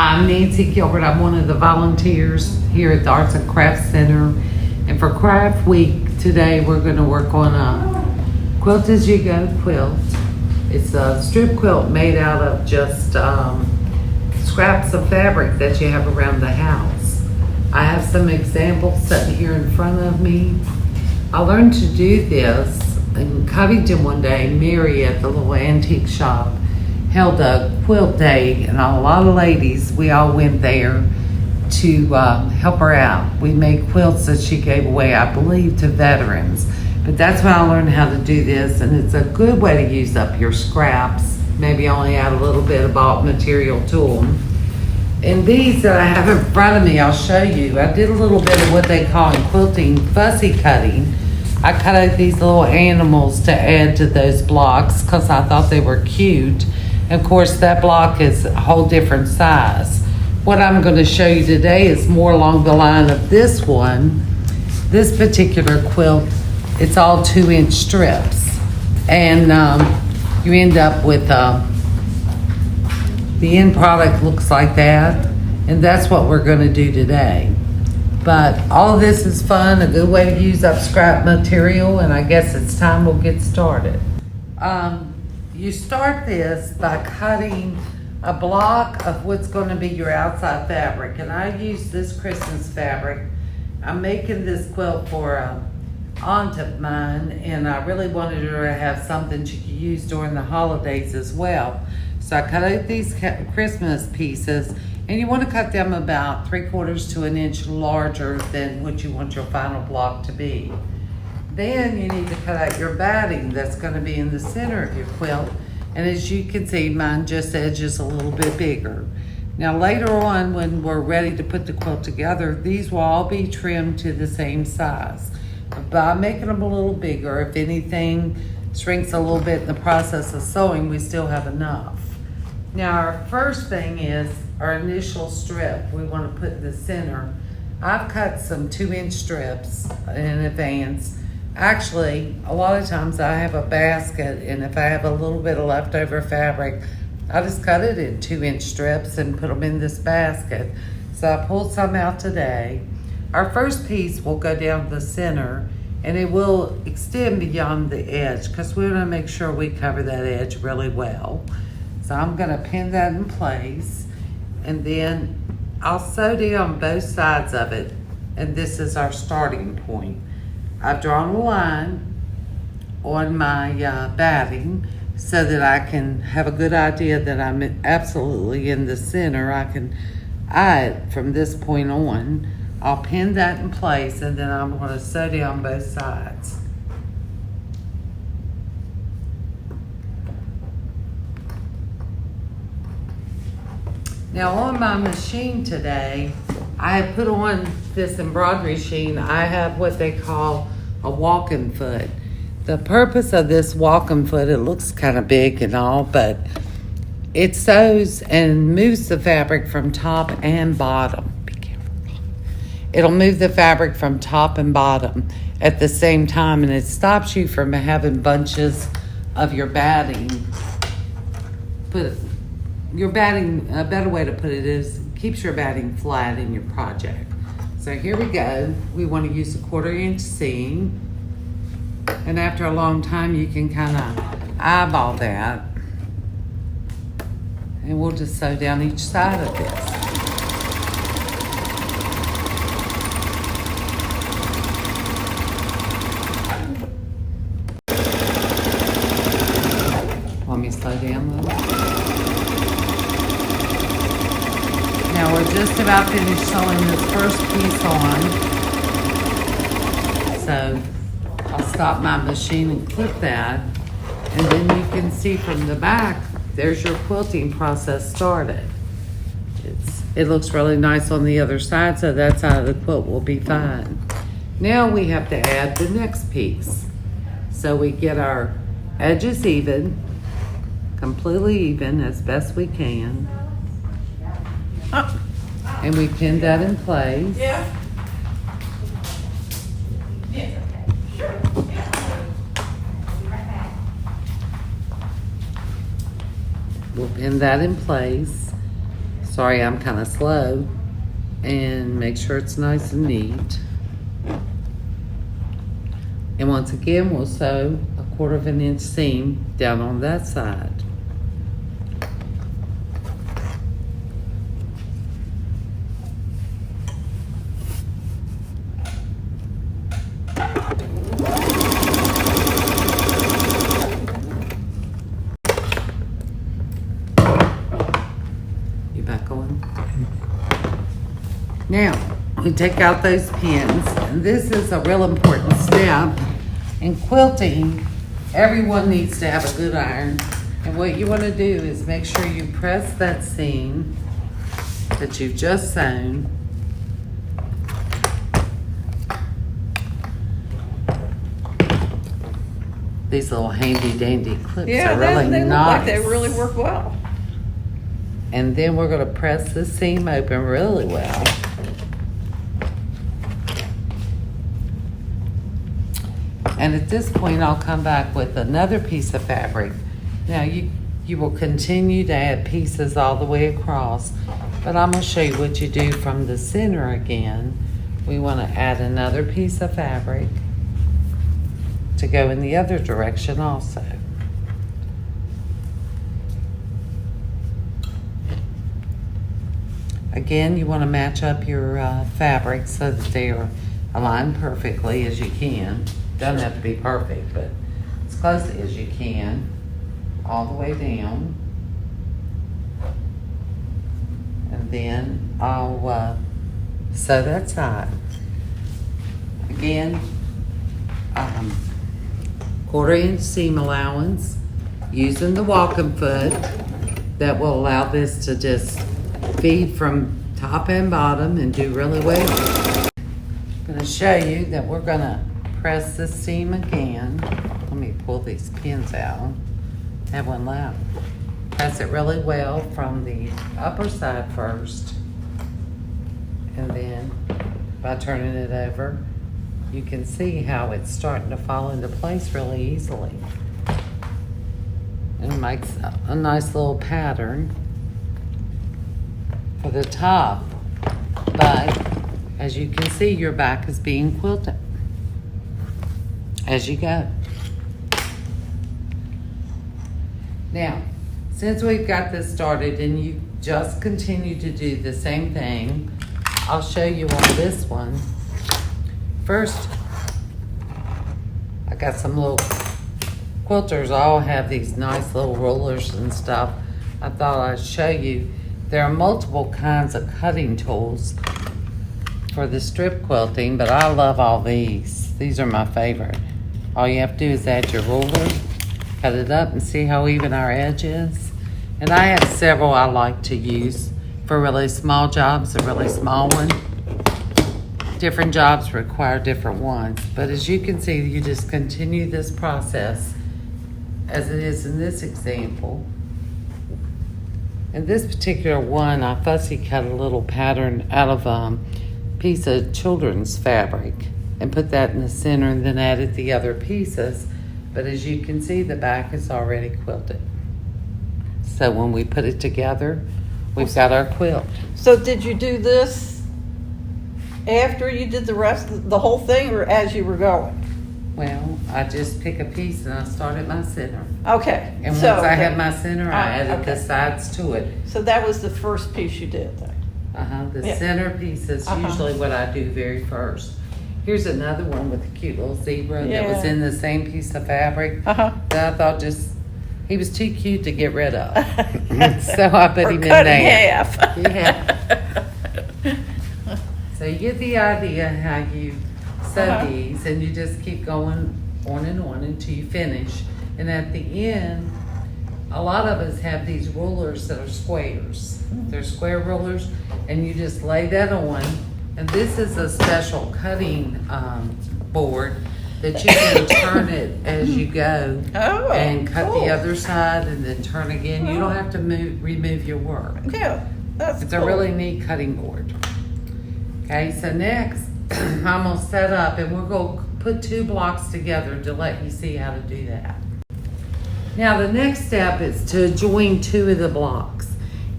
I'm Nancy Gilbert. I'm one of the volunteers here at the Arts and Crafts Center. And for Craft Week today, we're going to work on a quilt as you go quilt. It's a strip quilt made out of just scraps of fabric that you have around the house. I have some examples sitting here in front of me. I learned to do this in Covington one day. Mary at the little antique shop held a quilt day, and a lot of ladies, we all went there to help her out. We made quilts that she gave away, I believe, to veterans. But that's when I learned how to do this, and it's a good way to use up your scraps. Maybe only add a little bit of bought material to them. And these that I have in front of me, I'll show you. I did a little bit of what they call in quilting fussy cutting. I cut out these little animals to add to those blocks because I thought they were cute. Of course, that block is a whole different size. What I'm going to show you today is more along the line of this one. This particular quilt, it's all 2-inch strips. And you end up with, the end product looks like that. And that's what we're going to do today. But all of this is fun, a good way to use up scrap material, and I guess it's time we'll get started. You start this by cutting a block of what's going to be your outside fabric, and I use this Christmas fabric. I'm making this quilt for an aunt of mine, and I really wanted her to have something she could use during the holidays as well. So I cut out these Christmas pieces, and you want to cut them about 3/4 to an inch larger than what you want your final block to be. Then you need to cut out your batting that's going to be in the center of your quilt. And as you can see, mine just edges a little bit bigger. Now later on, when we're ready to put the quilt together, these will all be trimmed to the same size. By making them a little bigger, if anything shrinks a little bit in the process of sewing, we still have enough. Now our first thing is our initial strip we want to put in the center. I've cut some 2-inch strips in advance. Actually, a lot of times I have a basket, and if I have a little bit of leftover fabric, I just cut it in 2-inch strips and put them in this basket. So I pulled some out today. Our first piece will go down the center, and it will extend beyond the edge because we want to make sure we cover that edge really well. So I'm going to pin that in place, and then I'll sew down both sides of it, and this is our starting point. I've drawn a line on my batting so that I can have a good idea that I'm absolutely in the center. I can eye it from this point on. I'll pin that in place, and then I'm going to sew down both sides. Now on my machine today, I have put on this embroidery sheen. I have what they call a walking foot. The purpose of this walking foot, it looks kind of big and all, but it sews and moves the fabric from top and bottom. Be careful. It'll move the fabric from top and bottom at the same time, and it stops you from having bunches of your batting. A better way to put it is keeps your batting flat in your project. So here we go. We want to use a 1/4-inch seam. And after a long time, you can kind of eyeball that. And we'll just sew down each side of this. Want me to slow down a little? Now we're just about finished sewing this first piece on. So I'll stop my machine and clip that. And then you can see from the back, there's your quilting process started. It looks really nice on the other side, so that side of the quilt will be fine. Now we have to add the next piece. So we get our edges even, completely even as best we can. And we pin that in place. Yeah. We'll pin that in place. Sorry, I'm kind of slow. And make sure it's nice and neat. And once again, we'll sew a 1/4 inch seam down on that side. You back on? Now, we take out those pins, and this is a real important step. In quilting, everyone needs to have a good iron. And what you want to do is make sure you press that seam that you've just sewn. These little handy dandy clips are really they nice. look like they really work well. And then we're going to press the seam open really well. And at this point, I'll come back with another piece of fabric. Now, you will continue to add pieces all the way across, but I'm going to show you what you do from the center again. We want to add another piece of fabric to go in the other direction also. Again, you want to match up your fabric so that they are aligned perfectly as you can. Doesn't have to be perfect, but as closely as you can, all the way down. And then I'll sew that side. Again, 1/4 inch seam allowance, using the walking foot that will allow this to just feed from top and bottom and do really well. I'm going to show you that we're going to press this seam again. Let me pull these pins out. Have one left. Press it really well from the upper side first. And then by turning it over, you can see how it's starting to fall into place really easily. And it makes a nice little pattern for the top. But as you can see, your back is being quilted as you go. Now, since we've got this started and you just continue to do the same thing, I'll show you on this one. First, I got some little quilters all have these nice little rollers and stuff. I thought I'd show you. There are multiple kinds of cutting tools for the strip quilting, but I love all these. These are my favorite. All you have to do is add your ruler, cut it up, and see how even our edge is. And I have several I like to use for really small jobs, a really small one. Different jobs require different ones. But as you can see, you just continue this process as it is in this example. In this particular one, I fussy cut a little pattern out of a piece of children's fabric and put that in the center and then added the other pieces. But as you can see, the back is already quilted. So when we put it together, we've got our quilt. So did you do this after you did the rest, the whole thing, or as you were going? Well, I just pick a piece and I start at my center. Okay. And once I had my center, I added okay. the sides to it. So that was the first piece you did then? The Yeah. center piece is usually what I do very first. Here's another one with a cute little zebra that was in the same piece of fabric that I thought he was too cute to get rid of. So I put him in there. Half. Yeah. So you get the idea how you sew these, and you just keep going on and on until you finish. And at the end, a lot of us have these rulers that are squares. They're square rulers, and you just lay that on. And this is a special cutting board that you can turn it as you go and cut the other side and then turn again. You don't have to remove your work. Yeah, It's a really neat cutting board. Okay, so next I'm gonna set up and we're gonna put 2 blocks together to let you see how to do that. Now the next step is to join 2 of the blocks.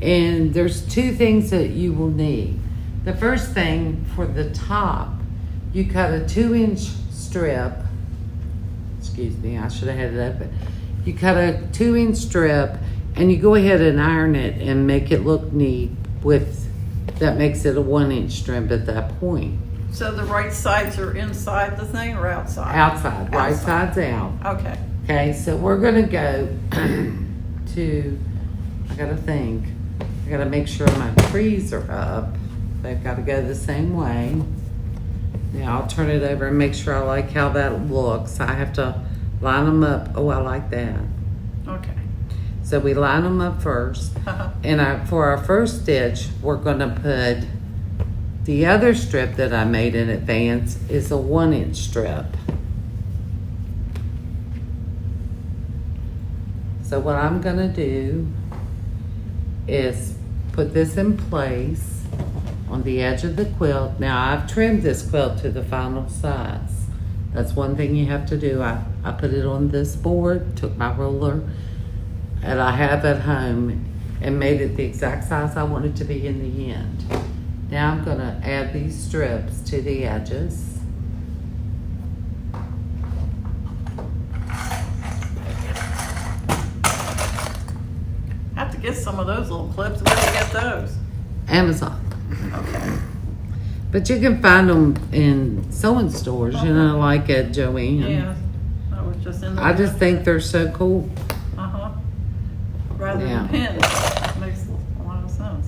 And there's two things that you will need. The first thing, for the top, you cut a 2-inch strip. Excuse me, I should have had it open. You cut a 2-inch strip and you go ahead and iron it and make it look neat that makes it a 1-inch strip at that point. So the right sides are inside the thing or outside? Outside, right side's out. Okay. Okay, so we're gonna go to, I gotta think, I gotta make sure my trees are up. They've gotta go the same way. Now I'll turn it over and make sure I like how that looks. I have to line them up. Oh, I like that. Okay. So we line them up first. And for our first stitch, we're gonna put the other strip that I made in advance is a 1-inch strip. So what I'm gonna do is put this in place on the edge of the quilt. Now I've trimmed this quilt to the final size. That's one thing you have to do. I put it on this board, took my ruler, and I have at home and made it the exact size I want it to be in the end. Now I'm gonna add these strips to the edges. I have to get some of those little clips. Where do you get those? Amazon. Okay. But you can find them in sewing stores, you know, like at Joanne. Yeah. I was just in the I just think they're so cool. Uh-huh. Rather Yeah. than pins. That makes a lot of sense.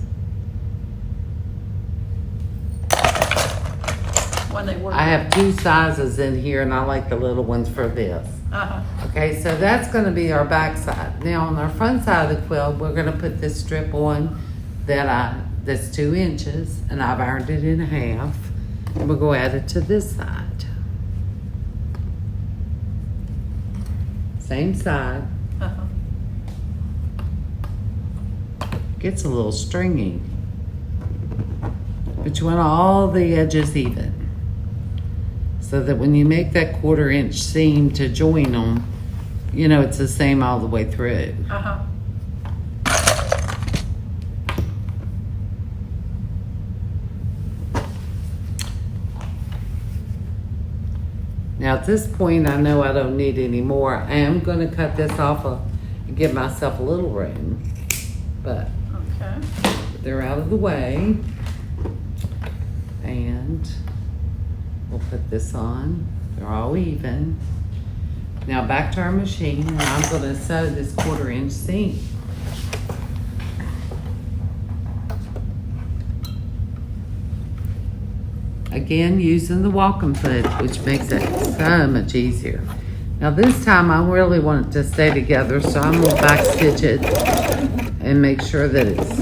When they work. I have 2 sizes in here and I like the little ones for this. Uh-huh. Okay, so that's gonna be our back side. Now on our front side of the quilt, we're gonna put this strip on that's 2 inches, and I've ironed it in half. And we'll go add it to this side. Same side. Uh-huh. Gets a little stringy. But you want all the edges even. So that when you make that 1/4-inch seam to join them, you know it's the same all the way through. Uh-huh. Now at this point, I know I don't need any more. I am gonna cut this off and give myself a little room, but Okay. they're out of the way. And we'll put this on. They're all even. Now back to our machine, and I'm gonna sew this 1/4-inch seam. Again, using the walking foot, which makes it so much easier. Now this time I really want it to stay together, so I'm gonna back stitch it and make sure that it's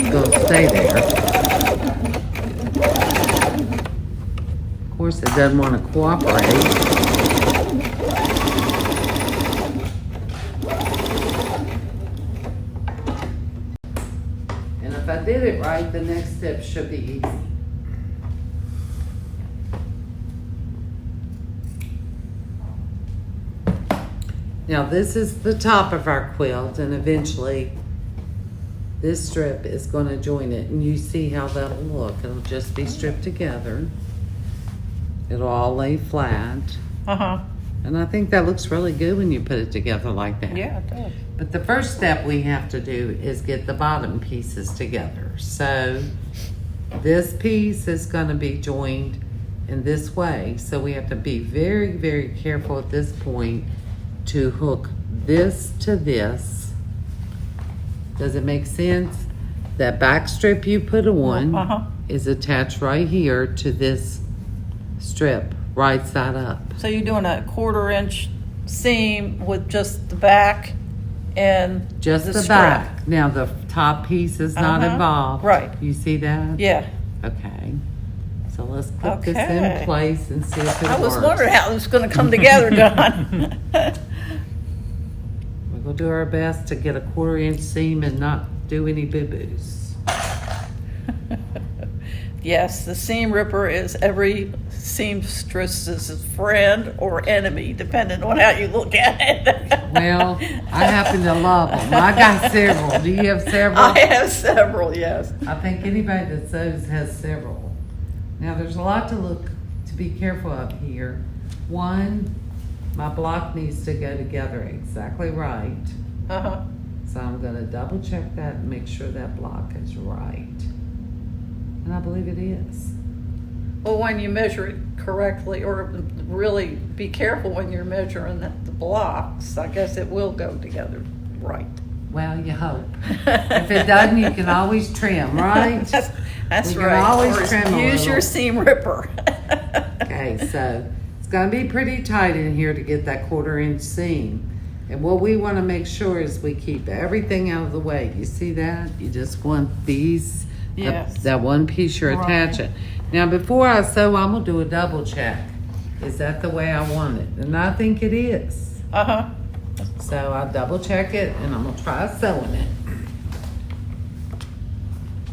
gonna stay there. Of course, it doesn't want to cooperate. And if I did it right, the next step should be easy. Now this is the top of our quilt, and eventually this strip is going to join it, and you see how that'll look. It'll just be stripped together. It'll all lay flat. Uh-huh. And I think that looks really good when you put it together like that. Yeah, it does. But the first step we have to do is get the bottom pieces together. So this piece is going to be joined in this way. So we have to be very, very careful at this point to hook this to this. Does it make sense? That back strip you put on Uh-huh. is attached right here to this strip, right side up. So you're doing a 1/4-inch seam with just the back and Just the strip. back. Now the top piece is not Uh-huh. involved. Right. You see that? Yeah. Okay. So let's put this Okay. in place and see if it I was works. wondering how this was going to come together, Don. We'll do our best to get a 1/4-inch seam and not do any boo-boos. Yes, the seam ripper is every seamstress's friend or enemy, depending on how you look at it. Well, I happen to love them. I got several. Do you have several? I have several, yes. I think anybody that sews has several. Now, there's a lot to be careful of here. One, my block needs to go together exactly right. Uh-huh. So I'm gonna double check that and make sure that block is right. And I believe it is. Well, when you measure it correctly, or really be careful when you're measuring the blocks, I guess it will go together right. Well, you hope. If it doesn't, you can always trim, right? That's We right. can always Or trim a use your little. seam ripper. Okay, so it's gonna be pretty tight in here to get that 1/4 inch seam. And what we wanna make sure is we keep everything out of the way. You see that? You just want these, Yes. that one piece you're Right. attaching. Now, before I sew, I'm gonna do a double check. Is that the way I want it? And I think it is. Uh-huh. So I'll double check it and I'm gonna try sewing it.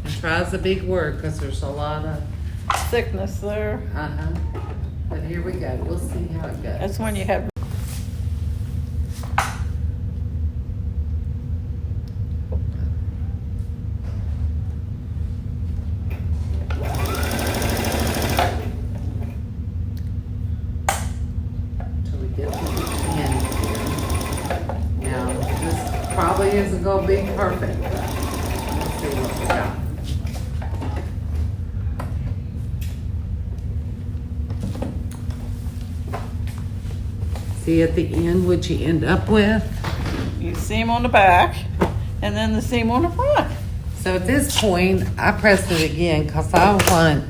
And try is a big word because there's a lot of, Thickness there. but here we go. We'll see how it goes. That's when you have. Till we get to the end here. Now, this probably isn't gonna be perfect, but let's see what we got. See at the end what you end up with? You seam on the back, and then the seam on the front. So at this point, I pressed it again because I want,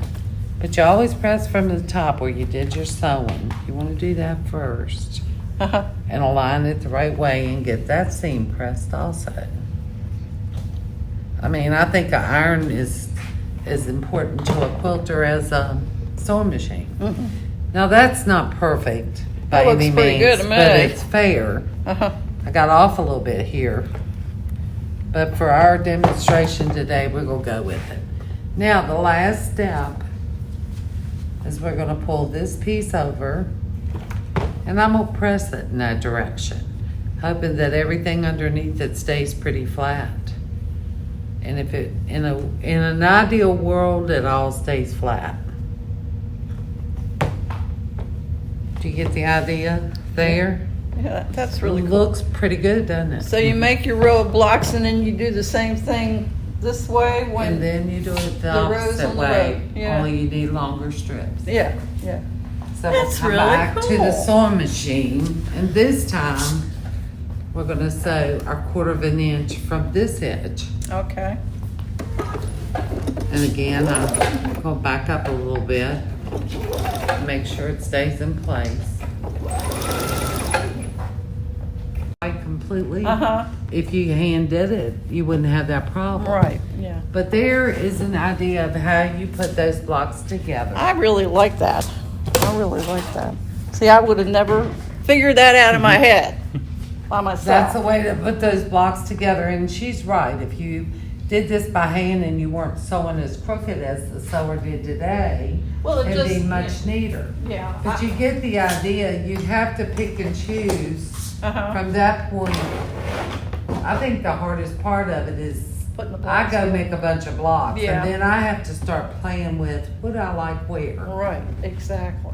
but you always press from the top where you did your sewing. You want to do that first Uh-huh. and align it the right way and get that seam pressed also. I mean, I think an iron is as important to a quilter as a sewing machine. Mhm. Now that's not perfect by That looks any pretty means, good to me. but it's fair. Uh-huh. I got off a little bit here, but for our demonstration today, we're gonna go with it. Now, the last step is we're gonna pull this piece over, and I'm gonna press it in that direction, hoping that everything underneath it stays pretty flat. And if it, in an ideal world, it all stays flat. Do you get the idea there? Yeah, that's really It cool. looks pretty good, doesn't it? So you make your row of blocks, and then you do the same thing this way And when. then you do it the the rows opposite on the way, road, yeah. only you need longer strips. Yeah, yeah. So we'll That's come really back to the cool. sewing machine, and this time, we're gonna sew our 1/4 inch from this edge. Okay. And again, I'm gonna back up a little bit, make sure it stays in place. Like completely. Uh-huh. If you hand did it, you wouldn't have that problem. Right, yeah. But there is an idea of how you put those blocks together. I really like that. I really like that. See, I would have never figured that out in my head by myself. That's the way to put those blocks together, and she's right. If you did this by hand and you weren't sewing as crooked as the sewer did today, Well, it it'd be just- much neater. Yeah. But you get the idea. You have to pick and choose Uh-huh. from that point. I think the hardest part of it is Putting the I blocks go in. make a bunch of blocks, Yeah. and then I have to start playing with what do I like where. Right, exactly.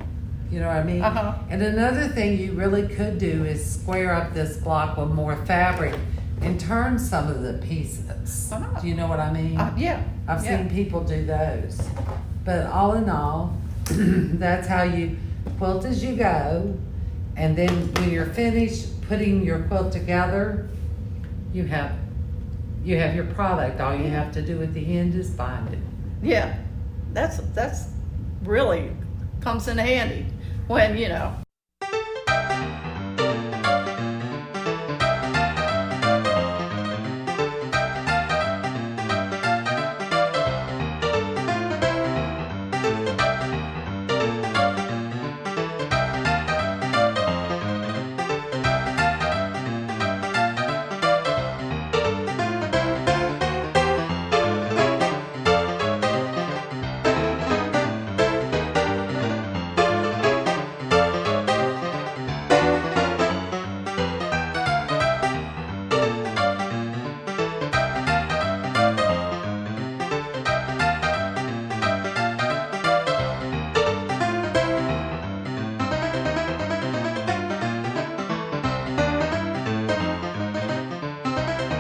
You know what I mean? Uh-huh. And another thing you really could do is square up this block with more fabric and turn some of the pieces. Uh-huh. Do you know what I mean? Yeah. I've yeah. seen people do those. But all in all, that's how you quilt as you go. And then when you're finished putting your quilt together, you have your product. All you have to do at the end is bind it. Yeah. That's really comes in handy when,